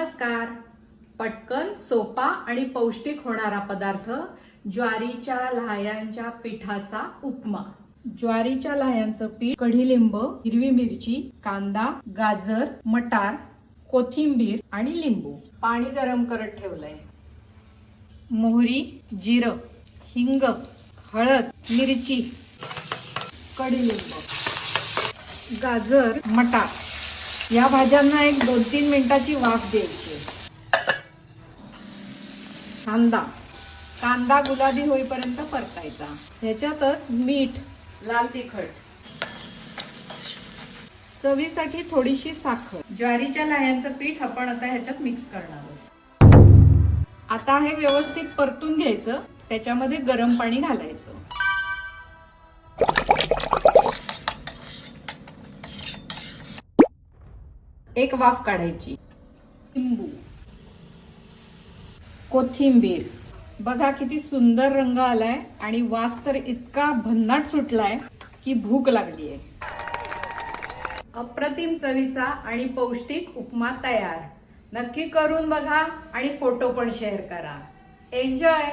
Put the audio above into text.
नमस्कार. पटकन सोपा आणि पौष्टिक होणारा पदार्थ ज्वारीच्या लाह्यांच्या पिठाचा उपमा. ज्वारीच्या लाह्यांचं पीठ, कढीलिंब, हिरवी मिरची, कांदा, गाजर, मटार, कोथिंबीर आणि लिंबू. पाणी गरम करत ठेवलंय. मोहरी, जिरं, हिंग, हळद, मिरची, कढीलिंब, गाजर, मटार या भाज्यांना एक 2-3 मिनिटाची वाफ द्यायची. कांदा गुलाबी होईपर्यंत परतायचा. ह्याच्यातच मीठ, लाल तिखट, चवीसाठी थोडीशी साखर. ज्वारीच्या लाह्यांचं पीठ आपण आता ह्याच्यात मिक्स करणार आहोत. आता हे व्यवस्थित परतून घ्यायचं. त्याच्यामध्ये गरम पाणी घालायचं. एक वाफ काढायची. लिंबू, कोथिंबीर, बघा किती सुंदर रंग आलाय आणि वास तर इतका भन्नाट सुटलाय की भूक लागलीये. अप्रतिम चवीचा आणि पौष्टिक उपमा तयार. नक्की करून बघा आणि फोटो पण शेअर करा. एन्जॉय.